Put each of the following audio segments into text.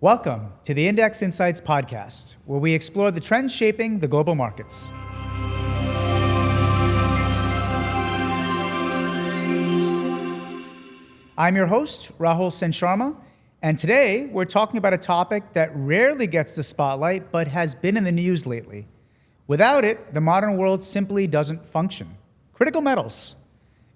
Welcome to the Indxx Insights Podcast, where we explore the trends shaping the global markets. I'm your host, Rahul Sen Sharma, and today we're talking about a topic that rarely gets the spotlight but has been in the news lately. Without it, the modern world simply doesn't function. Critical metals.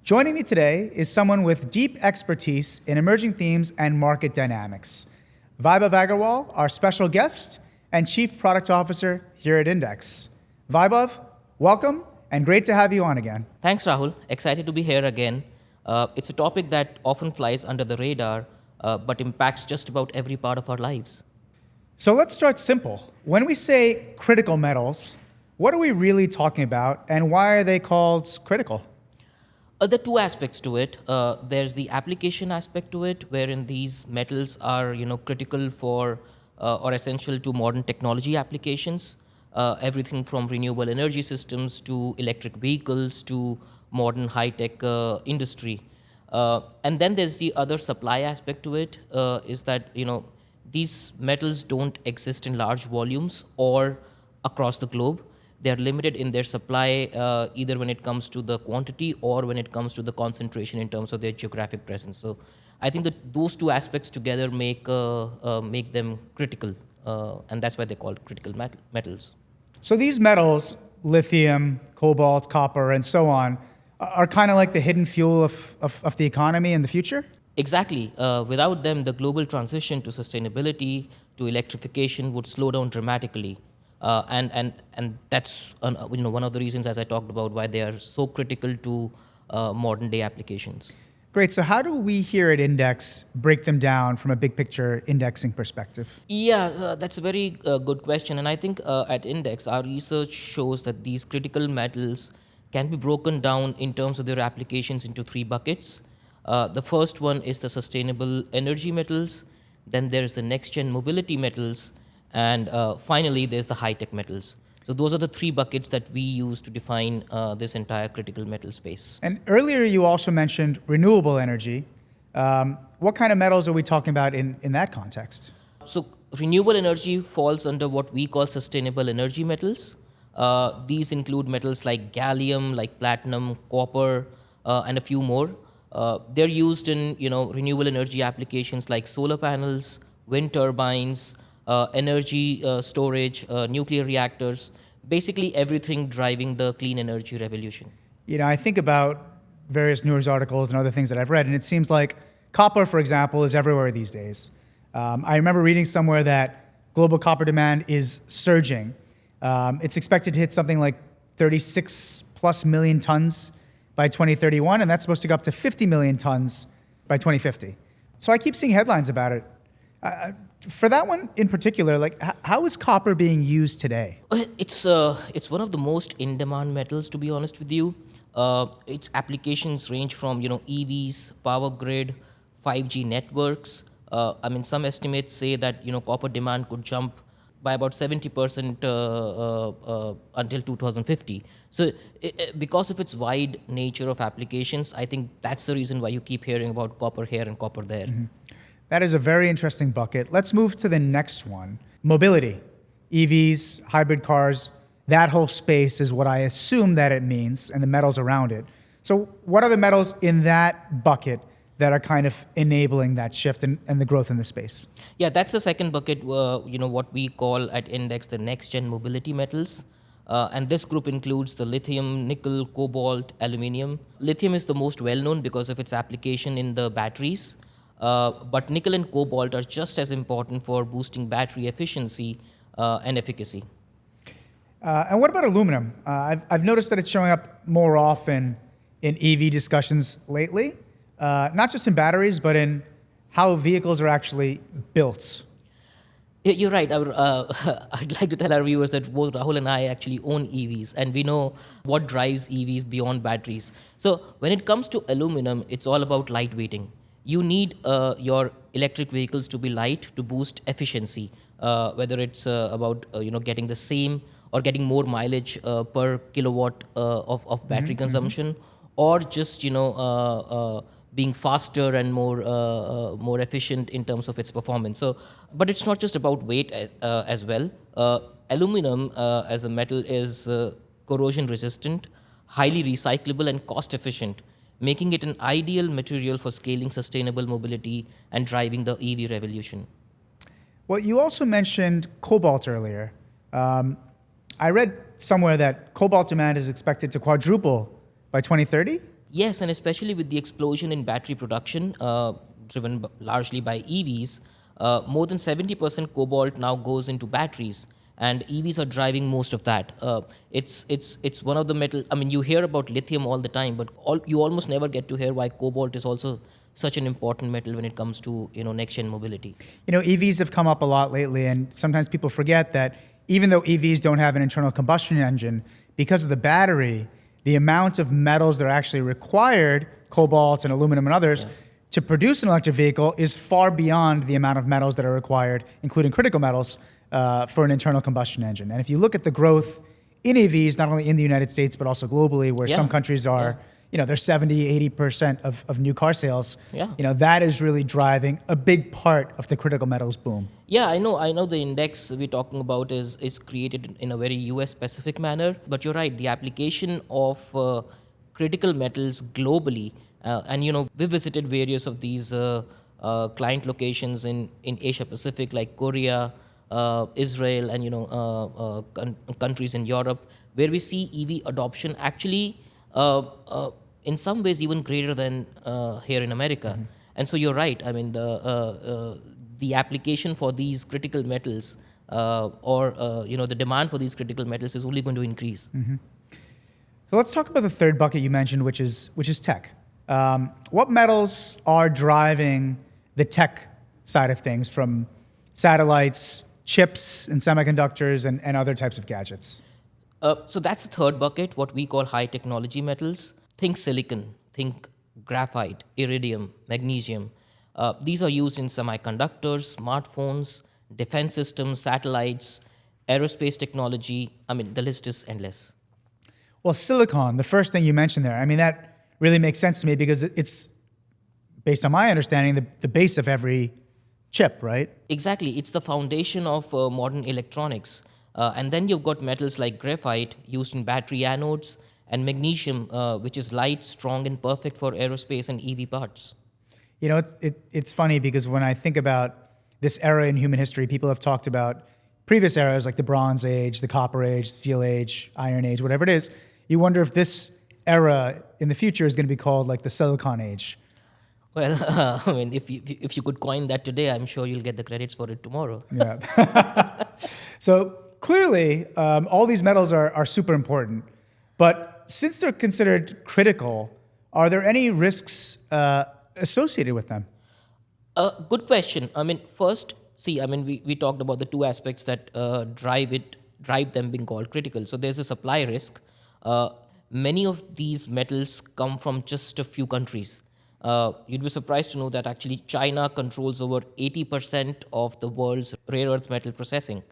Joining me today is someone with deep expertise in emerging themes and market dynamics. Vaibhav Agarwal, our special guest and Chief Product Officer here at Indxx. Vaibhav, welcome and great to have you on again. Thanks, Rahul. Excited to be here again. It's a topic that often flies under the radar, but impacts just about every part of our lives. So let's start simple. When we say critical metals, what are we really talking about and why are they called critical? There are two aspects to it. There's the application aspect to it, wherein these metals are, critical for or essential to modern technology applications. Everything from renewable energy systems to electric vehicles to modern high-tech industry. And then there's the other supply aspect to it, is that, these metals don't exist in large volumes or across the globe. They're limited in their supply, either when it comes to the quantity or when it comes to the concentration in terms of their geographic presence. So I think that those two aspects together make them critical, and that's why they're called critical metals. So these metals, lithium, cobalt, copper, and so on, are kind of like the hidden fuel of the economy in the future? Exactly. Without them, the global transition to sustainability, to electrification would slow down dramatically. And that's one of the reasons, as I talked about, why they are so critical to modern day applications. Great. So how do we here at Indxx break them down from a big picture indexing perspective? Yeah, that's a very good question. And I think at Indxx, our research shows that these critical metals can be broken down in terms of their applications into three buckets. The first one is the sustainable energy metals. Then there's the next-gen mobility metals. And finally, there's the high-tech metals. So those are the three buckets that we use to define this entire critical metal space. And earlier you also mentioned renewable energy. What kind of metals are we talking about in that context? So renewable energy falls under what we call sustainable energy metals. These include metals like gallium, like platinum, copper, and a few more. They're used in renewable energy applications like solar panels, wind turbines, energy storage, nuclear reactors, basically everything driving the clean energy revolution. I think about various news articles and other things that I've read, and it seems like copper, for example, is everywhere these days. I remember reading somewhere that global copper demand is surging. It's expected to hit something like 36 plus million tons by 2031, and that's supposed to go up to 50 million tons by 2050. So I keep seeing headlines about it. For that one in particular, how is copper being used today? It's one of the most in-demand metals, to be honest with you. Its applications range from EVs, power grid, 5G networks. Some estimates say that copper demand could jump by about 70% until 2050. So because of its wide nature of applications, I think that's the reason why you keep hearing about copper here and copper there. Mm-hmm. That is a very interesting bucket. Let's move to the next one. Mobility, EVs, hybrid cars, that whole space is what I assume that it means, and the metals around it. So what are the metals in that bucket that are kind of enabling that shift and the growth in the space? Yeah, that's the second bucket, what we call at Indxx the next-gen mobility metals. And this group includes the lithium, nickel, cobalt, aluminium. Lithium is the most well-known because of its application in the batteries. But nickel and cobalt are just as important for boosting battery efficiency and efficacy. And what about aluminum? I've noticed that it's showing up more often in EV discussions lately, not just in batteries, but in how vehicles are actually built. You're right. I'd like to tell our viewers that both Rahul and I actually own EVs, and we know what drives EVs beyond batteries. So when it comes to aluminum, it's all about lightweighting. You need your electric vehicles to be light to boost efficiency, whether it's about getting the same or getting more mileage per kilowatt of battery consumption, or just being faster and more efficient in terms of its performance. So, but it's not just about weight as well. Aluminum as a metal is corrosion resistant, highly recyclable, and cost efficient, making it an ideal material for scaling sustainable mobility and driving the EV revolution. Well, you also mentioned cobalt earlier. I read somewhere that cobalt demand is expected to quadruple by 2030. Yes, and especially with the explosion in battery production, driven largely by EVs, more than 70% cobalt now goes into batteries, and EVs are driving most of that. It's one of the metal. I mean, you hear about lithium all the time, but you almost never get to hear why cobalt is also such an important metal when it comes to next gen mobility. EVs have come up a lot lately, and sometimes people forget that even though EVs don't have an internal combustion engine, because of the battery, the amount of metals that are actually required, cobalt and aluminum and others, to produce an electric vehicle is far beyond the amount of metals that are required, including critical metals, for an internal combustion engine. And if you look at the growth in EVs, not only in the United States, but also globally, where some countries are, they're 70, 80% of new car sales, that is really driving a big part of the critical metals boom. Yeah, I know the index we're talking about is created in a very US specific manner, but you're right, the application of critical metals globally, and we visited various of these client locations in Asia Pacific, like Korea, Israel, and countries in Europe, where we see EV adoption actually in some ways even greater than here in America. Mm-hmm. And so you're right. I mean, the application for these critical metals, or the demand for these critical metals is only going to increase. Mm-hmm. So let's talk about the third bucket you mentioned, which is tech. What metals are driving the tech side of things, from satellites, chips, and semiconductors, and other types of gadgets? So that's the third bucket, what we call high technology metals. Think silicon, think graphite, iridium, magnesium. These are used in semiconductors, smartphones, defense systems, satellites, aerospace technology. I mean, the list is endless. Well, silicon, the first thing you mentioned there, I mean, that really makes sense to me because it's, based on my understanding, the base of every chip, right? Exactly. It's the foundation of modern electronics. And then you've got metals like graphite used in battery anodes, and magnesium, which is light, strong, and perfect for aerospace and EV parts. It's funny because when I think about this era in human history, people have talked about previous eras like the Bronze Age, the Copper Age, Steel Age, Iron Age, whatever it is. You wonder if this era in the future is going to be called like the Silicon Age. Well, I mean, if you could coin that today, I'm sure you'll get the credits for it tomorrow. Yeah. So clearly, all these metals are super important, but since they're considered critical, are there any risks associated with them? Good question. I mean, first, we talked about the two aspects that drive them being called critical. So there's a supply risk. Many of these metals come from just a few countries. You'd be surprised to know that actually China controls over 80% of the world's rare earth metal processing.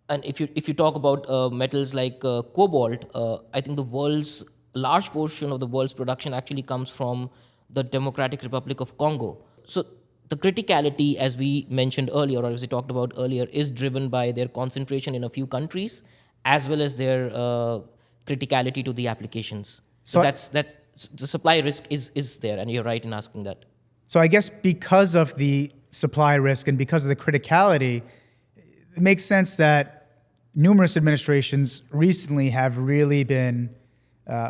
And if you talk about metals like cobalt, I think large portion of the world's production actually comes from the Democratic Republic of Congo. So the criticality, as we mentioned earlier, or as we talked about earlier, is driven by their concentration in a few countries, as well as their criticality to the applications. So that's the supply risk is there, and you're right in asking that. So I guess because of the supply risk and because of the criticality, it makes sense that numerous administrations recently have really been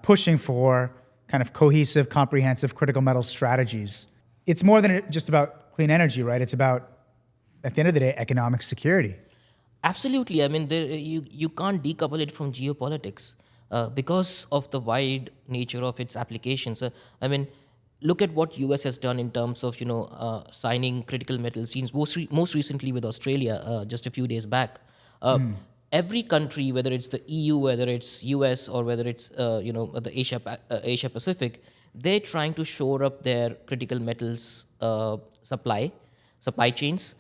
pushing for kind of cohesive, comprehensive critical metal strategies. It's more than just about clean energy, right? It's about, at the end of the day, economic security. Absolutely. I mean, you can't decouple it from geopolitics because of the wide nature of its applications. I mean, look at what US has done in terms of signing critical metal scenes. Most recently with Australia, just a few days back. Every country, whether it's the EU, whether it's US, or whether it's the Asia Pacific, they're trying to shore up their critical metals supply chains.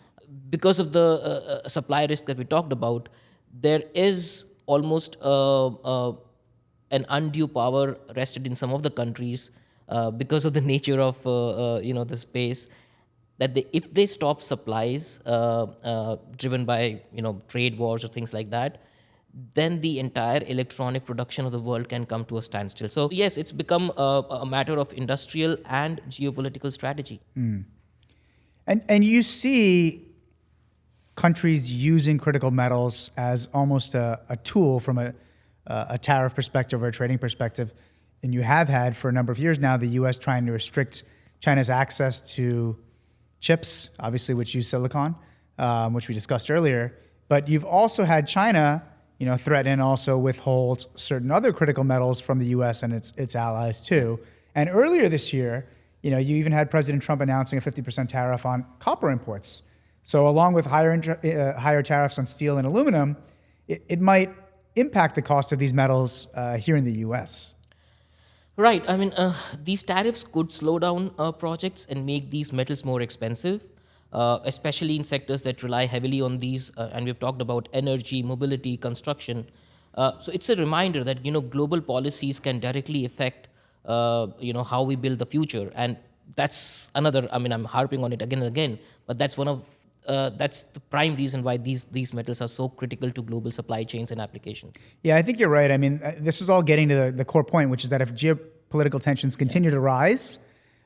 Because of the supply risk that we talked about, there is almost an undue power rested in some of the countries because of the nature of the space, that if they stop supplies driven by trade wars or things like that, then the entire electronic production of the world can come to a standstill. So yes, it's become a matter of industrial and geopolitical strategy. And you see countries using critical metals as almost a tool from a tariff perspective or a trading perspective. And you have had for a number of years now the U.S. trying to restrict China's access to chips, obviously, which use silicon, which we discussed earlier. But you've also had China threaten and also withhold certain other critical metals from the U.S. and its allies too. And earlier this year, you even had President Trump announcing a 50% tariff on copper imports. So along with higher tariffs on steel and aluminum, it might impact the cost of these metals here in the U.S. Right. I mean, these tariffs could slow down projects and make these metals more expensive, especially in sectors that rely heavily on these. And we've talked about energy, mobility, construction. So it's a reminder that global policies can directly affect how we build the future. And that's another. I mean, I'm harping on it again and again, but that's that's the prime reason why these metals are so critical to global supply chains and applications. Yeah, I think you're right. I mean, this is all getting to the core point, which is that if geopolitical tensions continue to rise,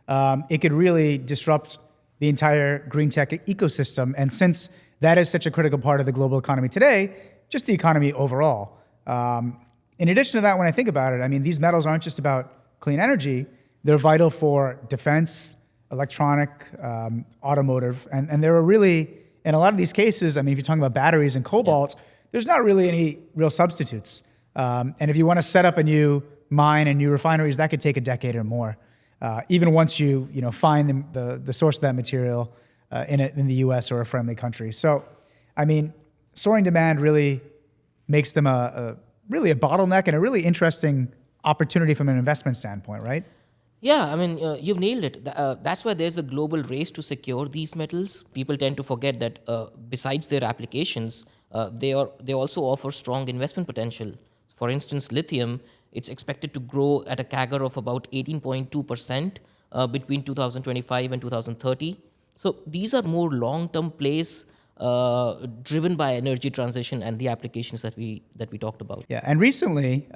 it could really disrupt the entire green tech ecosystem. And since that is such a critical part of the global economy today, just the economy overall. In addition to that, when I think about it, I mean, these metals aren't just about clean energy. They're vital for defense, electronic, automotive, and there are really, in a lot of these cases, I mean, if you're talking about batteries and cobalt, there's not really any real substitutes. And if you want to set up a new mine and new refineries, that could take a decade or more, even once you find the source of that material in the U.S. or a friendly country. So, I mean, soaring demand really makes them really a bottleneck and a really interesting opportunity from an investment standpoint, right? Yeah, I mean, you've nailed it. That's why there's a global race to secure these metals. People tend to forget that besides their applications, they also offer strong investment potential. For instance, lithium, it's expected to grow at a CAGR of about 18.2% between 2025 and 2030. So these are more long-term plays driven by energy transition and the applications that we talked about. Yeah, and recently,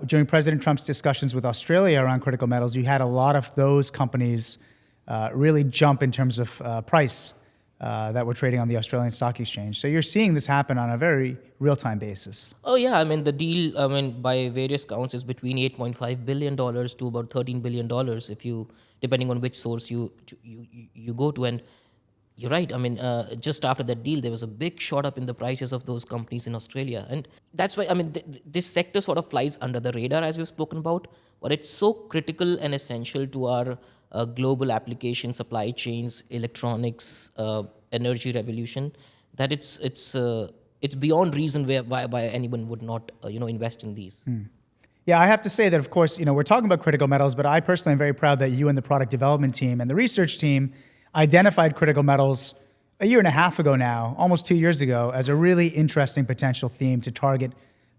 during President Trump's discussions with Australia around critical metals, you had a lot of those companies really jump in terms of price that were trading on the Australian Stock Exchange. So you're seeing this happen on a very real-time basis. Oh yeah, I mean the deal, by various counts, is between $8.5 billion to about $13 billion, if you, depending on which source you go to. And you're right. I mean, just after that deal, there was a big shot up in the prices of those companies in Australia. And that's why, I mean, this sector sort of flies under the radar, as we've spoken about, but it's so critical and essential to our global application, supply chains, electronics, energy revolution, that it's beyond reason why anyone would not, invest in these. Yeah, I have to say that, of course, we're talking about critical metals, but I personally am very proud that you and the product development team and the research team identified critical metals a year and a half ago now, almost 2 years ago, as a really interesting potential theme to target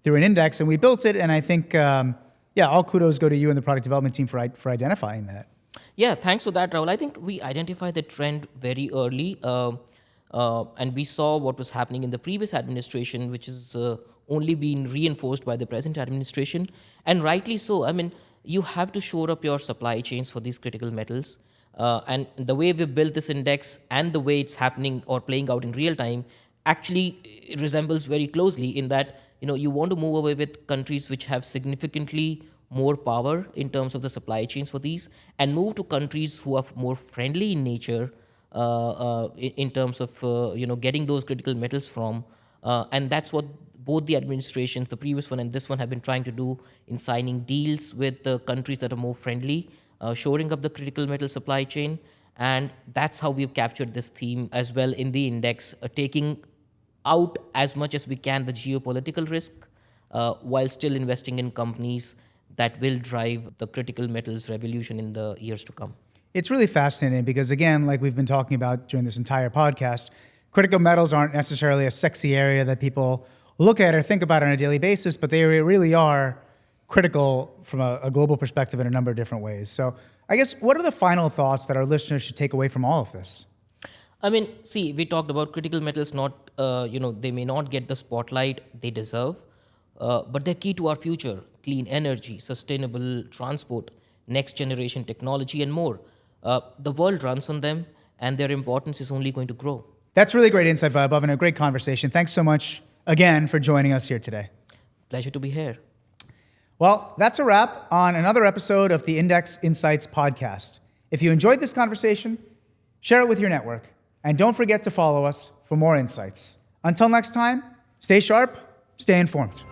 through an index. And we built it. And I think, all kudos go to you and the product development team for identifying that. Yeah, thanks for that, Rahul. I think we identified the trend very early. And we saw what was happening in the previous administration, which is only being reinforced by the present administration. And rightly so. I mean, you have to shore up your supply chains for these critical metals. And the way we've built this index and the way it's happening or playing out in real time actually resembles very closely in that, you want to move away with countries which have significantly more power in terms of the supply chains for these and move to countries who are more friendly in nature in terms of, getting those critical metals from. And that's what both the administrations, the previous one and this one, have been trying to do in signing deals with the countries that are more friendly, shoring up the critical metal supply chain. And that's how we've captured this theme as well in the index, taking out as much as we can the geopolitical risk while still investing in companies that will drive the critical metals revolution in the years to come. It's really fascinating because, again, like we've been talking about during this entire podcast, critical metals aren't necessarily a sexy area that people look at or think about on a daily basis, but they really are critical from a global perspective in a number of different ways. So I guess, what are the final thoughts that our listeners should take away from all of this? I mean, see, we talked about critical metals they may not get the spotlight they deserve, but they're key to our future: clean energy, sustainable transport, next generation technology, and more. The world runs on them, and their importance is only going to grow. That's really great insight, Vaibhav, and a great conversation. Thanks so much again for joining us here today. Pleasure to be here. Well, that's a wrap on another episode of the Indxx Insights Podcast. If you enjoyed this conversation, share it with your network, and don't forget to follow us for more insights. Until next time, stay sharp, stay informed.